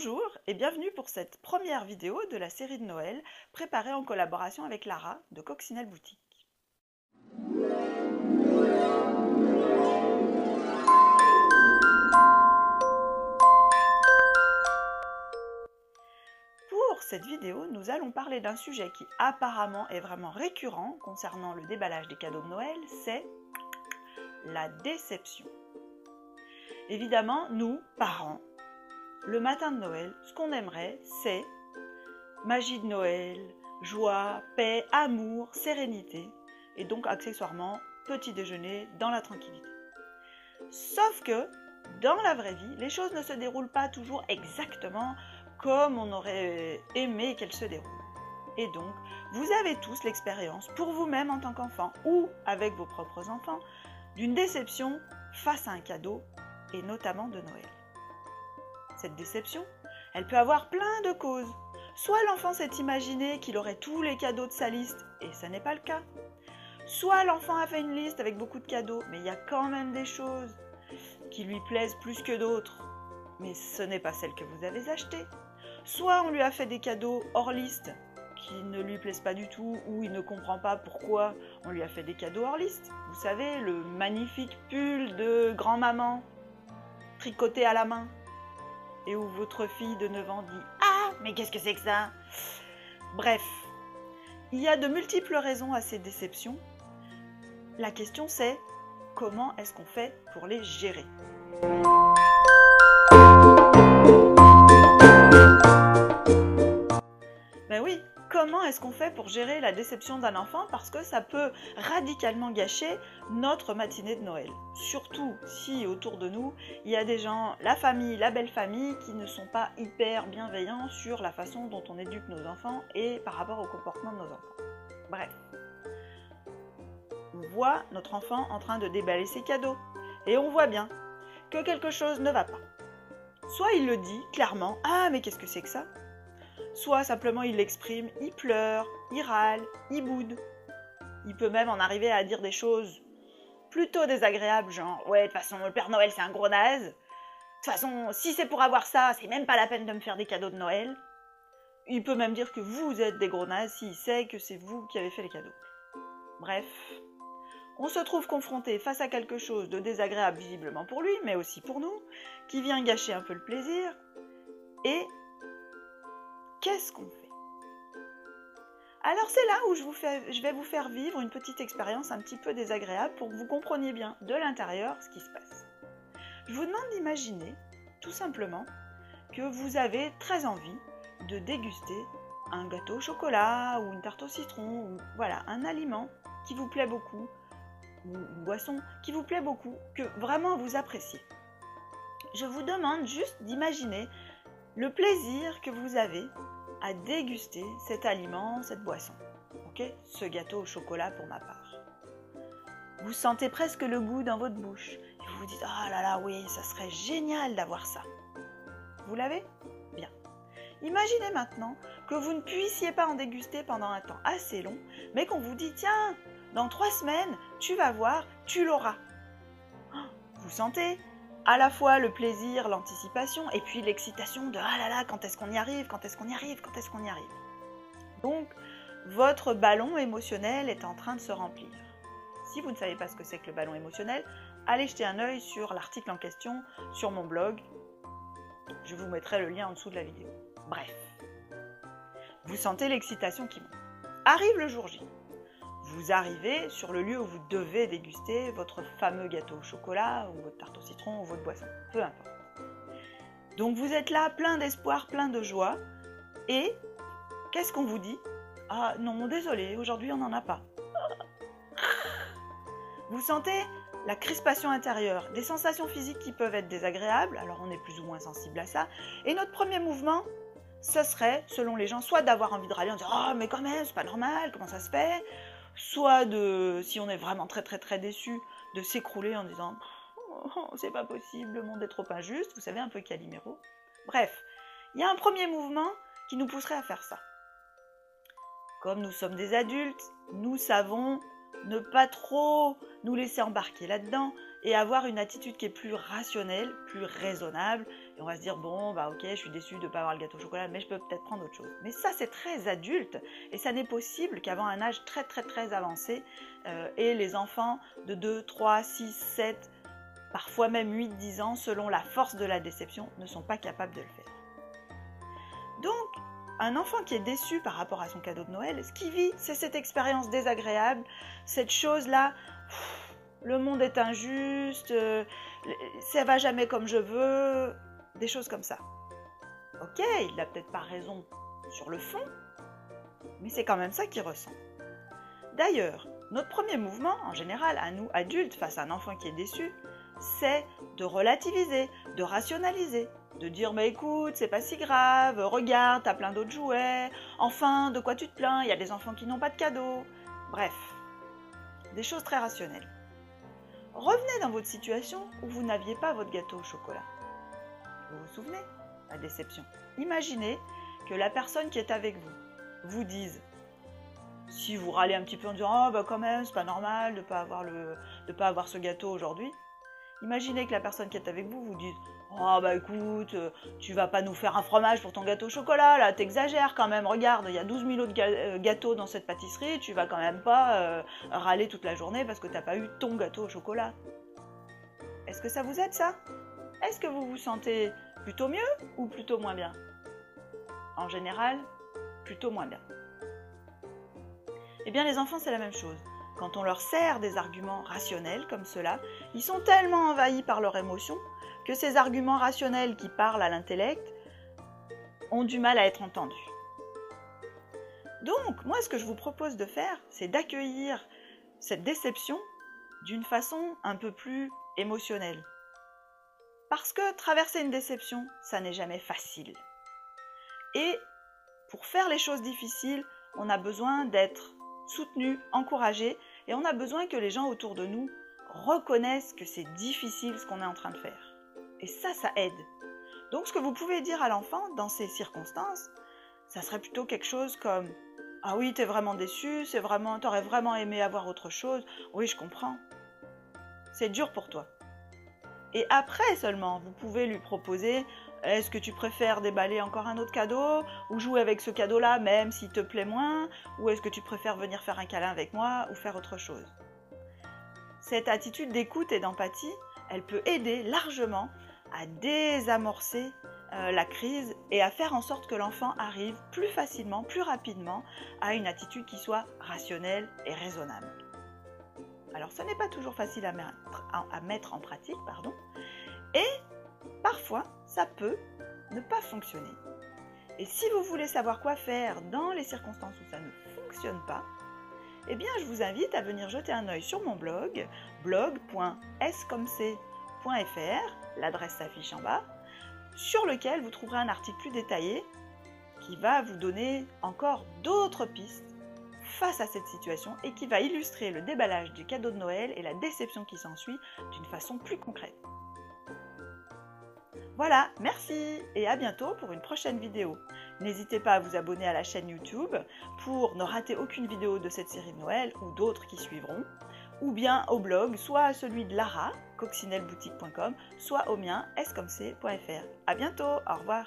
Bonjour et bienvenue pour cette première vidéo de la série de Noël préparée en collaboration avec Lara de Coccinelle Boutique. Pour cette vidéo, nous allons parler d'un sujet qui apparemment est vraiment récurrent concernant le déballage des cadeaux de Noël, c'est la déception. Évidemment, nous, parents, le matin de Noël, ce qu'on aimerait, c'est magie de Noël, joie, paix, amour, sérénité, et donc accessoirement, petit déjeuner dans la tranquillité. Sauf que, dans la vraie vie, les choses ne se déroulent pas toujours exactement comme on aurait aimé qu'elles se déroulent. Et donc, vous avez tous l'expérience, pour vous-même en tant qu'enfant, ou avec vos propres enfants, d'une déception face à un cadeau, et notamment de Noël. Cette déception, elle peut avoir plein de causes. Soit l'enfant s'est imaginé qu'il aurait tous les cadeaux de sa liste, et ça n'est pas le cas. Soit l'enfant a fait une liste avec beaucoup de cadeaux, mais il y a quand même des choses qui lui plaisent plus que d'autres, mais ce n'est pas celle que vous avez achetée. Soit on lui a fait des cadeaux hors liste qui ne lui plaisent pas du tout, ou il ne comprend pas pourquoi on lui a fait des cadeaux hors liste. Vous savez, le magnifique pull de grand-maman, tricoté à la main, et où votre fille de 9 ans dit « Ah, mais qu'est-ce que c'est que ça ?» Bref, il y a de multiples raisons à ces déceptions. La question c'est, comment est-ce qu'on fait pour les gérer ? Ben oui, comment est-ce qu'on fait pour gérer la déception d'un enfant, parce que ça peut radicalement gâcher notre matinée de Noël. Surtout si autour de nous, il y a des gens, la famille, la belle famille, qui ne sont pas hyper bienveillants sur la façon dont on éduque nos enfants et par rapport au comportement de nos enfants. Bref, on voit notre enfant en train de déballer ses cadeaux et on voit bien que quelque chose ne va pas. Soit il le dit clairement, « Ah, mais qu'est-ce que c'est que ça ?» Soit simplement il l'exprime, il pleure, il râle, il boude. Il peut même en arriver à dire des choses plutôt désagréables, genre « Ouais, de toute façon, le Père Noël, c'est un gros naze. De toute façon, si c'est pour avoir ça, c'est même pas la peine de me faire des cadeaux de Noël. » Il peut même dire que vous êtes des gros nazes s'il sait que c'est vous qui avez fait les cadeaux. Bref, on se trouve confronté face à quelque chose de désagréable visiblement pour lui, mais aussi pour nous, qui vient gâcher un peu le plaisir. Et qu'est-ce qu'on fait ? Alors c'est là où je vais vous faire vivre une petite expérience un petit peu désagréable pour que vous compreniez bien de l'intérieur ce qui se passe. Je vous demande d'imaginer, tout simplement, que vous avez très envie de déguster un gâteau au chocolat ou une tarte au citron, ou voilà, un aliment qui vous plaît beaucoup, ou une boisson qui vous plaît beaucoup, que vraiment vous appréciez. Je vous demande juste d'imaginer le plaisir que vous avez à déguster cet aliment, cette boisson. Ok ? Ce gâteau au chocolat pour ma part. Vous sentez presque le goût dans votre bouche et vous vous dites « Ah là là, oui, ça serait génial d'avoir ça. » Vous l'avez ? Bien. Imaginez maintenant que vous ne puissiez pas en déguster pendant un temps assez long, mais qu'on vous dit « Tiens, dans 3 semaines, tu vas voir, tu l'auras. » Vous sentez à la fois le plaisir, l'anticipation, et puis l'excitation de « Ah là là, quand est-ce qu'on y arrive, quand est-ce qu'on y arrive, quand est-ce qu'on y arrive ?» Donc, votre ballon émotionnel est en train de se remplir. Si vous ne savez pas ce que c'est que le ballon émotionnel, allez jeter un œil sur l'article en question, sur mon blog. Je vous mettrai le lien en dessous de la vidéo. Bref, vous sentez l'excitation qui monte. Arrive le jour J. Vous arrivez sur le lieu où vous devez déguster votre fameux gâteau au chocolat, ou votre tarte au citron, ou votre boisson, peu importe. Donc vous êtes là, plein d'espoir, plein de joie, et qu'est-ce qu'on vous dit ? Ah non, désolé, aujourd'hui on n'en a pas. Vous sentez la crispation intérieure, des sensations physiques qui peuvent être désagréables, alors on est plus ou moins sensible à ça, et notre premier mouvement, ce serait, selon les gens, soit d'avoir envie de râler en disant « Ah, mais quand même, c'est pas normal, comment ça se fait ?» Soit si on est vraiment très déçu, de s'écrouler en disant oh, « C'est pas possible, le monde est trop injuste », vous savez, un peu Calimero. Bref, il y a un premier mouvement qui nous pousserait à faire ça. Comme nous sommes des adultes, nous savons ne pas trop nous laisser embarquer là-dedans et avoir une attitude qui est plus rationnelle, plus raisonnable. Et on va se dire, bon, bah ok, je suis déçue de ne pas avoir le gâteau au chocolat, mais je peux peut-être prendre autre chose. Mais ça, c'est très adulte et ça n'est possible qu'avant un âge très très très avancé. Et les enfants de 2, 3, 6, 7, parfois même 8, 10 ans, selon la force de la déception, ne sont pas capables de le faire. Donc, un enfant qui est déçu par rapport à son cadeau de Noël, ce qu'il vit, c'est cette expérience désagréable, cette chose-là, le monde est injuste, ça va jamais comme je veux, des choses comme ça. Ok, il n'a peut-être pas raison sur le fond, mais c'est quand même ça qu'il ressent. D'ailleurs, notre premier mouvement, en général, à nous adultes, face à un enfant qui est déçu, c'est de relativiser, de rationaliser, de dire bah écoute, c'est pas si grave, regarde, t'as plein d'autres jouets, enfin, de quoi tu te plains, il y a des enfants qui n'ont pas de cadeaux. Bref, des choses très rationnelles. Revenez dans votre situation où vous n'aviez pas votre gâteau au chocolat. Vous vous souvenez? La déception. Imaginez que la personne qui est avec vous vous dise, si vous râlez un petit peu en disant « Oh bah quand même, c'est pas normal de pas avoir ce gâteau aujourd'hui », imaginez que la personne qui est avec vous vous dise « Oh bah écoute, tu vas pas nous faire un fromage pour ton gâteau au chocolat, là t'exagères quand même, regarde, il y a 12 000 autres gâteaux dans cette pâtisserie, tu vas quand même pas râler toute la journée parce que t'as pas eu ton gâteau au chocolat. » Est-ce que ça vous aide ça? Est-ce que vous vous sentez plutôt mieux ou plutôt moins bien? En général, plutôt moins bien. Eh bien les enfants c'est la même chose. Quand on leur sert des arguments rationnels comme cela, ils sont tellement envahis par leurs émotions que ces arguments rationnels qui parlent à l'intellect ont du mal à être entendus. Donc, moi, ce que je vous propose de faire, c'est d'accueillir cette déception d'une façon un peu plus émotionnelle. Parce que traverser une déception, ça n'est jamais facile. Et pour faire les choses difficiles, on a besoin d'être soutenu, encouragé, et on a besoin que les gens autour de nous reconnaissent que c'est difficile ce qu'on est en train de faire. Et ça aide. Donc ce que vous pouvez dire à l'enfant dans ces circonstances, ça serait plutôt quelque chose comme « Ah oui, t'es vraiment déçu, t'aurais vraiment aimé avoir autre chose, oui je comprends. C'est dur pour toi. » Et après seulement, vous pouvez lui proposer « Est-ce que tu préfères déballer encore un autre cadeau ou jouer avec ce cadeau-là même s'il te plaît moins, ou est-ce que tu préfères venir faire un câlin avec moi ou faire autre chose ?» Cette attitude d'écoute et d'empathie, elle peut aider largement à désamorcer la crise et à faire en sorte que l'enfant arrive plus facilement, plus rapidement à une attitude qui soit rationnelle et raisonnable. Alors, ce n'est pas toujours facile à mettre en pratique, et parfois, ça peut ne pas fonctionner. Et si vous voulez savoir quoi faire dans les circonstances où ça ne fonctionne pas, eh bien, je vous invite à venir jeter un œil sur mon blog, blog.scomc.fr, l'adresse s'affiche en bas, sur lequel vous trouverez un article plus détaillé qui va vous donner encore d'autres pistes face à cette situation et qui va illustrer le déballage du cadeau de Noël et la déception qui s'ensuit d'une façon plus concrète. Voilà, merci et à bientôt pour une prochaine vidéo. N'hésitez pas à vous abonner à la chaîne YouTube pour ne rater aucune vidéo de cette série de Noël ou d'autres qui suivront, ou bien au blog, soit à celui de Lara, coccinelleboutique.com, soit au mien, scomc.fr. À bientôt, au revoir.